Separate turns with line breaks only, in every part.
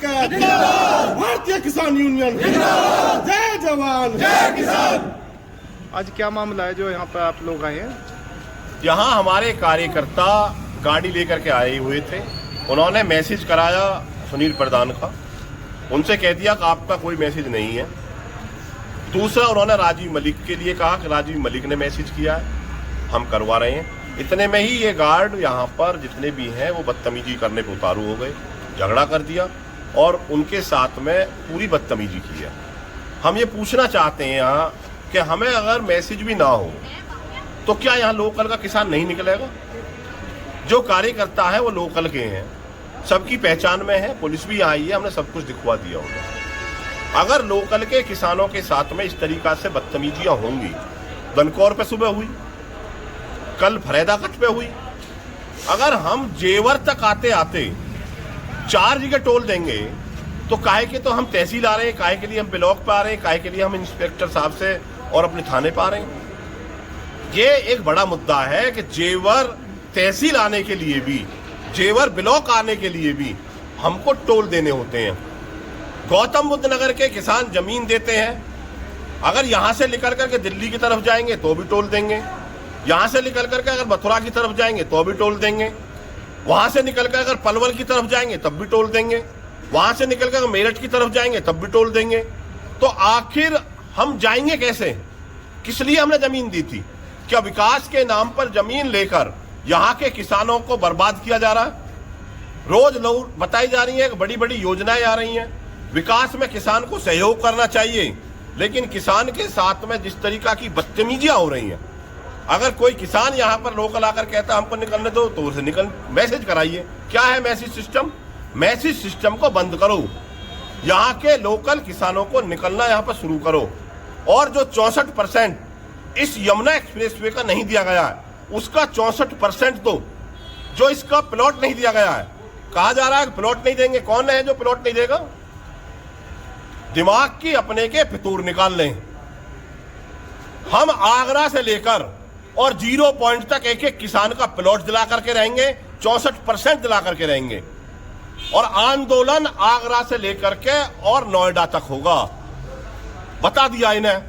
का भारतीय किसान यूनियन, जय जवान जय किसान।
आज क्या मामला है जो यहाँ पर आप लोग आए हैं?
यहाँ हमारे कार्यकर्ता गाड़ी लेकर के आए हुए थे। उन्होंने मैसेज कराया सुनील प्रधान का, उनसे कह दिया कि आपका कोई मैसेज नहीं है। दूसरा उन्होंने राजीव मलिक के लिए कहा कि राजीव मलिक ने मैसेज किया है, हम करवा रहे हैं। इतने में ही ये गार्ड यहाँ पर जितने भी हैं वो बदतमीजी करने पे उतारू हो गए, झगड़ा कर दिया और उनके साथ में पूरी बदतमीजी की है। हम ये पूछना चाहते हैं यहाँ कि हमें अगर मैसेज भी ना हो तो क्या यहाँ लोकल का किसान नहीं निकलेगा? जो कार्यकर्ता है वो लोकल के हैं, सबकी पहचान में है, पुलिस भी आई है, हमने सब कुछ दिखवा दिया होगा। अगर लोकल के किसानों के साथ में इस तरीका से बदतमीजियां होंगी, दनकौर पे सुबह हुई, कल फरीदाबाद पे हुई, अगर हम जेवर तक आते आते 4 जगह टोल देंगे तो काहे के तो हम तहसील आ रहे हैं, काहे के लिए हम ब्लॉक पे आ रहे हैं, काहे के लिए हम इंस्पेक्टर साहब से और अपने थाने पे आ रहे हैं। ये एक बड़ा मुद्दा है कि जेवर तहसील आने के लिए भी, जेवर ब्लॉक आने के लिए भी हमको टोल देने होते हैं। गौतम बुद्ध नगर के किसान जमीन देते हैं, अगर यहां से निकल करके दिल्ली की तरफ जाएंगे तो भी टोल देंगे, यहां से निकल करके अगर मथुरा की तरफ जाएंगे तो भी टोल देंगे, वहां से निकल कर अगर पलवल की तरफ जाएंगे तब भी टोल देंगे, वहां से निकल कर मेरठ की तरफ जाएंगे तब भी टोल देंगे। तो आखिर हम जाएंगे कैसे? किस लिए हमने जमीन दी थी? क्या विकास के नाम पर जमीन लेकर यहाँ के किसानों को बर्बाद किया जा रहा है? रोज लोग बताई जा रही है, बड़ी बड़ी योजनाएं आ रही हैं, विकास में किसान को सहयोग करना चाहिए, लेकिन किसान के साथ में जिस तरीका की बदतमीजियां हो रही हैं, अगर कोई किसान यहाँ पर लोकल आकर कहता हमको निकलने दो तो उसे निकल मैसेज कराइए। क्या है मैसेज सिस्टम? मैसेज सिस्टम को बंद करो, यहाँ के लोकल किसानों को निकलना यहाँ पर शुरू करो। और जो 64% इस यमुना एक्सप्रेसवे का नहीं दिया गया है, उसका 64% तो जो इसका प्लॉट नहीं दिया गया है, कहा जा रहा है प्लॉट नहीं देंगे। कौन है जो प्लॉट नहीं देगा? दिमाग की अपने के फितूर निकाल लें। हम आगरा से लेकर और 0 पॉइंट तक एक एक किसान का प्लॉट दिला करके रहेंगे, 64% दिला करके रहेंगे। और आंदोलन आगरा से लेकर के और नोएडा तक होगा, बता दिया इन्हें।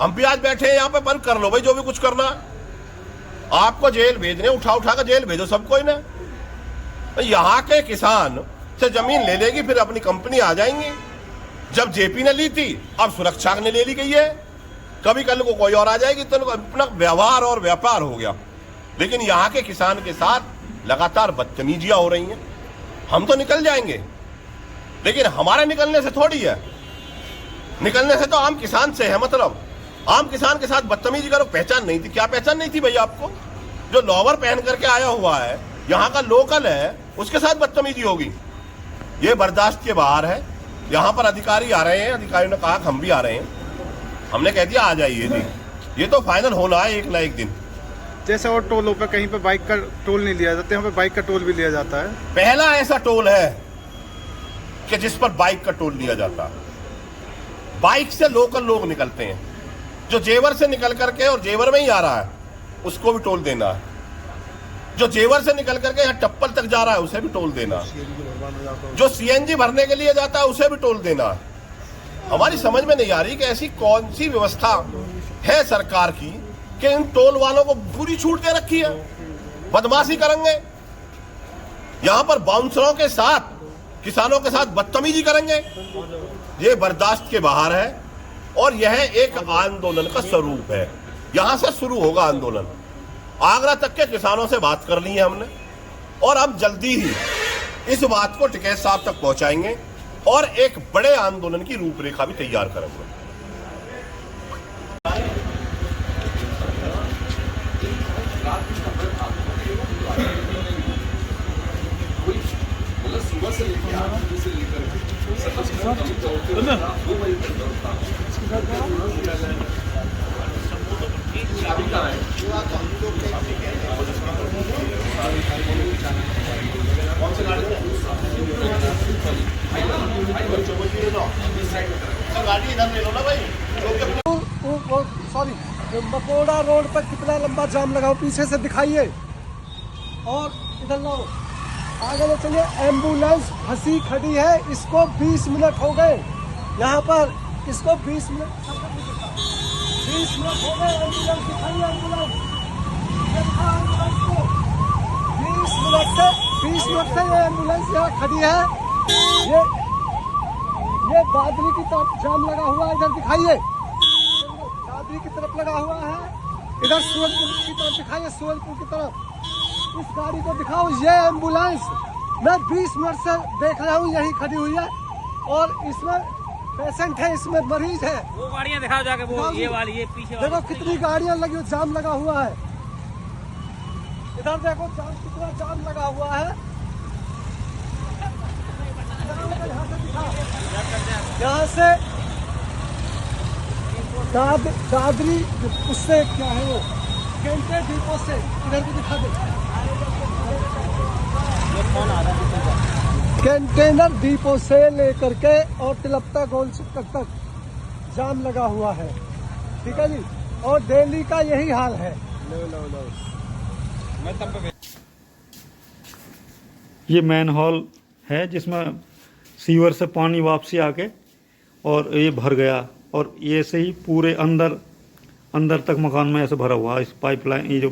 हम भी आज बैठे हैं यहाँ पे, बंद कर लो भाई जो भी कुछ करना है। आपको जेल भेजने, उठा कर जेल भेजो सबको इन्हें। यहाँ के किसान से जमीन ले लेगी, फिर अपनी कंपनी आ जाएंगी। जब जेपी ने ली थी, अब सुरक्षा ने ले ली गई है, कभी कल को कोई और आ जाएगी, तो अपना व्यवहार और व्यापार हो गया। लेकिन यहाँ के किसान के साथ लगातार बदतमीजियां हो रही हैं। हम तो निकल जाएंगे, लेकिन हमारे निकलने से थोड़ी है, निकलने से तो आम किसान से है। मतलब आम किसान के साथ बदतमीजी करो। पहचान नहीं थी? क्या पहचान नहीं थी भैया आपको? जो लोवर पहन करके आया हुआ है, यहाँ का लोकल है, उसके साथ बदतमीजी होगी, ये बर्दाश्त के बाहर है। यहाँ पर अधिकारी आ रहे हैं, अधिकारियों ने कहा हम भी आ रहे हैं, हमने कह दिया आ जाइए जी। ये तो फाइनल होना है एक ना एक दिन।
जैसे और टोलों पे कहीं पे बाइक का टोल नहीं लिया जाता, यहाँ पे बाइक का टोल भी लिया जाता है।
पहला ऐसा टोल है कि जिस पर बाइक का टोल लिया जाता है। बाइक से लोकल लोग निकलते हैं, जो जेवर से निकल करके और जेवर में ही आ रहा है उसको भी टोल देना है, जो जेवर से निकल करके यहाँ टप्पल तक जा रहा है उसे भी टोल देना है, जो सीएनजी भरने के लिए जाता है उसे भी टोल देना है। हमारी समझ में नहीं आ रही कि ऐसी कौन सी व्यवस्था है सरकार की कि इन टोल वालों को पूरी छूट दे रखी है, बदमाशी करेंगे, यहाँ पर बाउंसरों के साथ किसानों के साथ बदतमीजी करेंगे। ये बर्दाश्त के बाहर है और यह एक आंदोलन का स्वरूप है। यहाँ से शुरू होगा आंदोलन। आगरा तक के किसानों से बात कर ली है हमने और अब जल्दी ही इस बात को टिकैत साहब तक पहुंचाएंगे और एक बड़े आंदोलन की रूपरेखा भी तैयार करेंगे। गाड़ी इधर ले लो ना भाई।
सॉरी, मकोड़ा रोड पर कितना लंबा जाम लगाओ, पीछे से दिखाइए और इधर लाओ। आगे ले चलिए। एम्बुलेंस फंसी खड़ी है, इसको 20 मिनट हो गए यहाँ पर, इसको 20 मिनट हो गए। एम्बुलेंस दिखाइए, एम्बुलेंस एम्बुलेंस को 20 मिनट से ये एम्बुलेंस यहाँ खड़ी है। ये दादरी की तरफ जाम लगा हुआ है, इधर दिखाइए, दादरी की तरफ लगा हुआ है, इधर सूरजपुर की तरफ दिखाइए, सूरजपुर की तरफ। इस गाड़ी को दिखाओ, ये एम्बुलेंस मैं 20 मिनट से देख रहा हूँ यही खड़ी हुई है, और इसमें पेशेंट है, इसमें मरीज है।
वो गाड़ियाँ दिखाओ जाके, वो ये वाली, ये पीछे वाली।
देखो कितनी गाड़ियां लगी, जाम लगा हुआ है। इधर देखो जाम, कितना जाम लगा हुआ है। यहाँ से दादरी, उससे क्या है वो, कैंटे डिपो से, इधर भी दिखा दे। कंटेनर डिपो से लेकर के और तिलप्ता गोल चक्कर तक जाम लगा हुआ है, ठीक है जी। और दिल्ली का यही हाल है।
ये मैन हॉल है जिसमें सीवर से पानी वापसी आके और ये भर गया, और ये से ही पूरे अंदर तक मकान में ऐसे भरा हुआ। इस पाइपलाइन, ये जो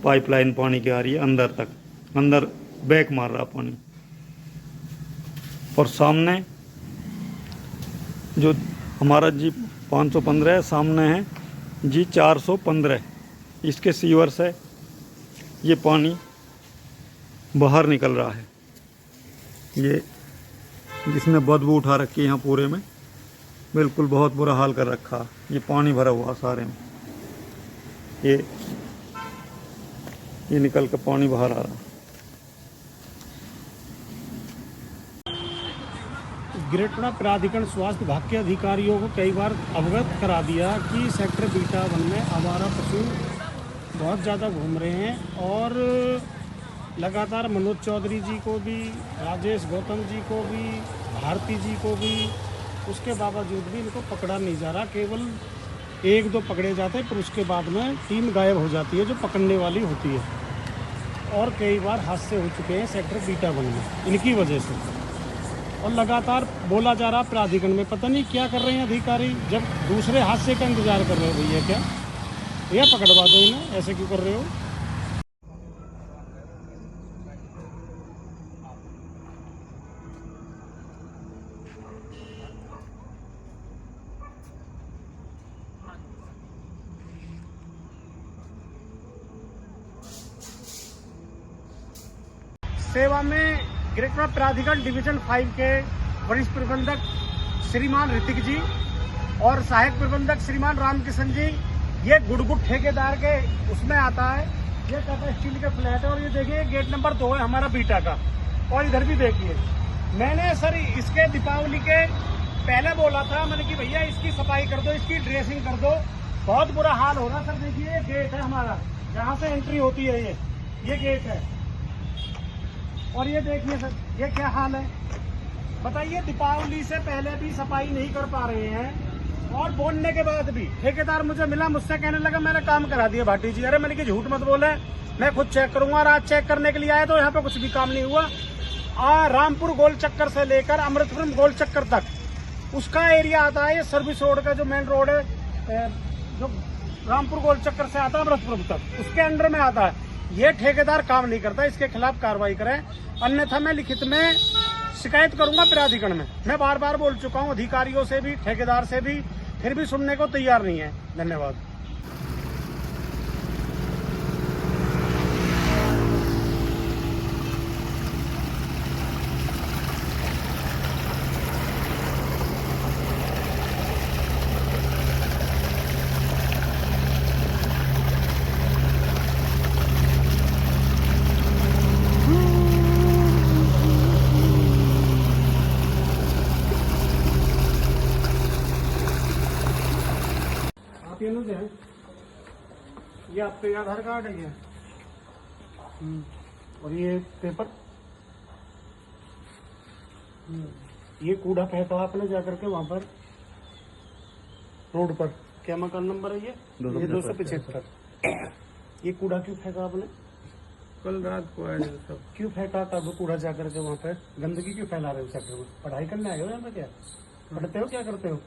पाइपलाइन पानी की आ रही है अंदर तक, अंदर बैक मार रहा पानी। और सामने जो हमारा जी 515 है, सामने है जी 415, इसके सीवर से ये पानी बाहर निकल रहा है। ये जिसने बदबू उठा रखी है यहाँ पूरे में, बिल्कुल बहुत बुरा हाल कर रखा। ये पानी भरा हुआ सारे में, ये निकल के पानी बाहर आ रहा।
गिरटना प्राधिकरण स्वास्थ्य विभाग के अधिकारियों को कई बार अवगत करा दिया कि सेक्टर बीटा 1 में आवारा पशु बहुत ज़्यादा घूम रहे हैं, और लगातार मनोज चौधरी जी को भी, राजेश गौतम जी को भी, भारती जी को भी, उसके बावजूद भी इनको पकड़ा नहीं जा रहा। केवल 1-2 पकड़े जाते हैं, फिर उसके बाद में टीम गायब हो जाती है जो पकड़ने वाली होती है। और कई बार हादसे हो चुके हैं सेक्टर बीटा 1 में इनकी वजह से, और लगातार बोला जा रहा प्राधिकरण में पता नहीं क्या कर रहे हैं अधिकारी, जब दूसरे हादसे का इंतजार कर रहे हो भैया। क्या भैया पकड़वा दो इन्हें, ऐसे क्यों कर रहे हो? सेवा में गिरटना प्राधिकरण डिवीजन 5 के वरिष्ठ प्रबंधक श्रीमान ऋतिक जी और सहायक प्रबंधक श्रीमान रामकिशन जी, ये गुड़गुड़ ठेकेदार के उसमें आता है। ये टाटा स्टील के फ्लैट है, और ये देखिए गेट नंबर 2 है हमारा बीटा का। और इधर भी देखिए, मैंने सर इसके दीपावली के पहले बोला था मैंने कि भैया इसकी सफाई कर दो, इसकी ड्रेसिंग कर दो, बहुत बुरा हाल हो रहा। सर देखिए ये गेट है हमारा, जहाँ से एंट्री होती है, ये गेट है। और ये देखिए सर, ये क्या हाल है बताइए। दीपावली से पहले भी सफाई नहीं कर पा रहे हैं, और बोलने के बाद भी ठेकेदार मुझे मिला, मुझसे कहने लगा मैंने काम करा दिया भाटी जी। अरे मैंने कि झूठ मत बोले, मैं खुद चेक करूंगा। और आज चेक करने के लिए आए तो यहाँ पे कुछ भी काम नहीं हुआ। रामपुर गोल चक्कर से लेकर अमृतपुर गोल चक्कर तक उसका एरिया आता है। ये सर्विस रोड का जो मेन रोड है, जो रामपुर गोल चक्कर से आता है अमृतपुर तक, उसके अंडर में आता है। ये ठेकेदार काम नहीं करता, इसके खिलाफ कार्रवाई करें, अन्यथा मैं लिखित में शिकायत करूंगा प्राधिकरण में। मैं बार बार बोल चुका हूं अधिकारियों से भी, ठेकेदार से भी, फिर भी सुनने को तैयार नहीं है। धन्यवाद। ये आपके आधार कार्ड है ये, और ये पेपर, ये कूड़ा फेंका आपने जाकर के वहां पर रोड पर। क्या मकान नंबर है ये 275। ये कूड़ा क्यों फेंका आपने?
कल रात को आए थे सब।
क्यों फेंका था वो कूड़ा जाकर के वहाँ पे? गंदगी क्यों फैला रहे हो सेक्टर में? पढ़ाई करने आए हो यहाँ पे क्या? पढ़ते हो, क्या करते हो?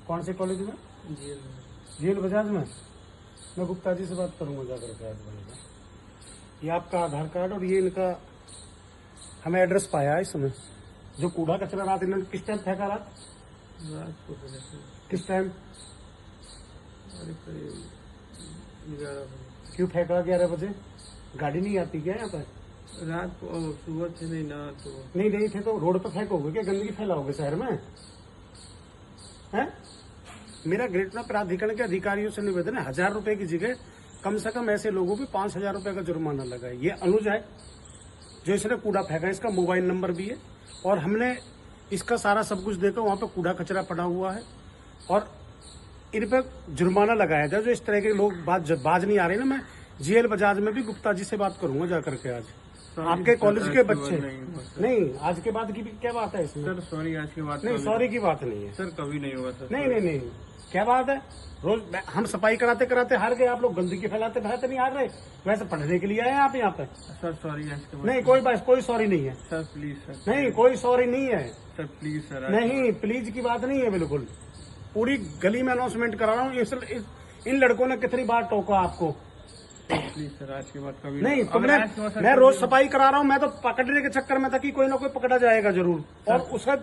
कौन से कॉलेज में?
जेल में।
जेल बजाज में। मैं गुप्ता जी से बात करूंगा जाकर के आज बनेगा। ये आपका आधार कार्ड और ये इनका हमें एड्रेस पाया है इसमें। जो कूड़ा कचरा रात इन्होंने किस टाइम फेंका? रात
को फेंका था।
किस टाइम?
अरे करीब 11 बजे।
क्यों फेंका 11 बजे? गाड़ी नहीं आती क्या यहाँ पे?
रात को सुबह थे नहीं ना, तो
नहीं थे तो रोड पे फेंकोगे क्या? गंदगी फैलाओगे शहर में? हैं? मेरा ग्रेटर प्राधिकरण के अधिकारियों से निवेदन है, 1000 रुपए की जगह कम से कम ऐसे लोगों भी 5000 रुपए का जुर्माना लगाए। ये अनुज है जो इसने कूड़ा फेंका, इसका मोबाइल नंबर भी है और हमने इसका सारा सब कुछ देखा। वहां पे कूड़ा कचरा पड़ा हुआ है और इन पे जुर्माना लगाया जाए। जो इस तरह के लोग बाज नहीं आ रहे ना, मैं जेल बजाज में भी गुप्ता जी से बात करूंगा जाकर के आज। आपके कॉलेज के बच्चे नहीं, आज के बाद की भी क्या बात है इसमें?
सर सॉरी, आज के बाद
नहीं, सॉरी की बात नहीं है
सर, कभी नहीं होगा सर।
नहीं, क्या बात है? रोज हम सफाई कराते कराते हार गए, आप लोग गंदगी फैलाते फैलाते नहीं हार रहे। वैसे पढ़ने के लिए आए आप यहाँ पे?
सर सॉरी, आज के बाद
नहीं, कोई सॉरी नहीं है
सर, प्लीज सर।
नहीं, कोई सॉरी नहीं है
सर, प्लीज सर।
नहीं, प्लीज की बात नहीं है बिल्कुल। पूरी गली में अनाउंसमेंट करा रहा हूँ। इन लड़कों ने कितनी बार टोका आपको?
प्लीज सर, आज के बाद कभी
नहीं, तुमने मैं रोज सफाई करा रहा हूँ, मैं तो पकड़ने के चक्कर में था कि कोई ना कोई पकड़ा जाएगा जरूर, और उसका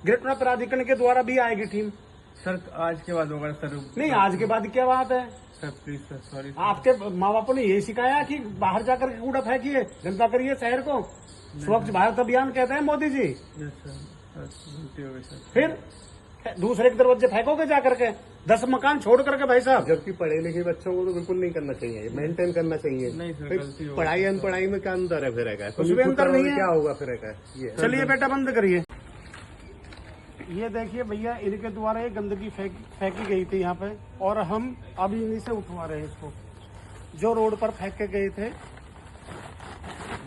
ग्रेटर प्राधिकरण के द्वारा भी आएगी टीम।
सर आज के बाद होगा सर।
नहीं, आज के बाद क्या बात है
सर? Please sir, sorry.
आपके माँ बापों ने यही सिखाया कि बाहर जाकर के कूड़ा फेंकिए, गंदा करिए शहर को। स्वच्छ भारत अभियान कहते हैं मोदी जी।
यस सर, गलती हो गई सर।
फिर दूसरे के दरवाजे फेंकोगे जाकर के? 10 मकान छोड़ करके भाई साहब।
जबकि पढ़े लिखे बच्चों को तो बिल्कुल नहीं करना चाहिए, मेंटेन करना चाहिए।
नहीं सर, गलती हो गई।
पढ़ाई अनपढ़ाई में क्या अंतर है? फिर
कुछ भी अंतर नहीं है।
क्या होगा फिर? ये
चलिए बेटा बंद करिए। ये देखिए भैया, इनके द्वारा ये गंदगी फेंकी गई थी यहाँ पे, और हम अभी इन्हीं से उठवा रहे हैं इसको। जो रोड पर फेंक के गए थे,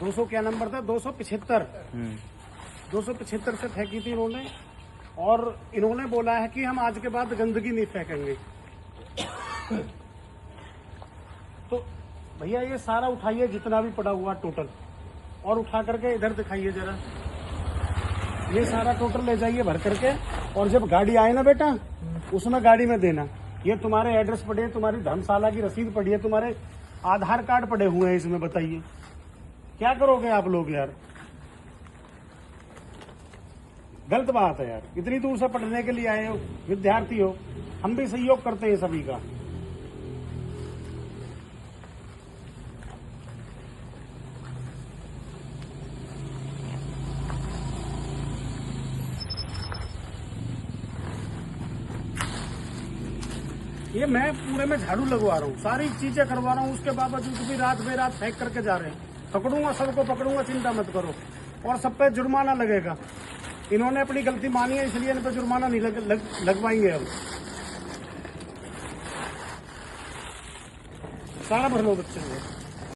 200 क्या नंबर था? 275। 275 से फेंकी थी इन्होंने, और इन्होंने बोला है कि हम आज के बाद गंदगी नहीं फेंकेंगे। तो भैया ये सारा उठाइए जितना भी पड़ा हुआ टोटल, और उठा करके इधर दिखाइए जरा। ये सारा टोटल ले जाइए भर करके, और जब गाड़ी आए ना बेटा, उसमें गाड़ी में देना। ये तुम्हारे एड्रेस पड़े हैं, तुम्हारी धर्मशाला की रसीद पड़ी है, तुम्हारे आधार कार्ड पड़े हुए हैं इसमें। बताइए क्या करोगे आप लोग यार? गलत बात है यार। इतनी दूर से पढ़ने के लिए आए हो, विद्यार्थी हो, हम भी सहयोग करते हैं सभी का। ये मैं पूरे में झाड़ू लगवा रहा हूँ, सारी चीजें करवा रहा हूँ, उसके बावजूद भी रात बेरात फेंक करके जा रहे हैं। पकड़ूंगा, सबको पकड़ूंगा, चिंता मत करो, और सब पे जुर्माना लगेगा। इन्होंने अपनी गलती मानी है, इसलिए इन पर जुर्माना नहीं लगवाएंगे। अब सारा भर लो बच्चे।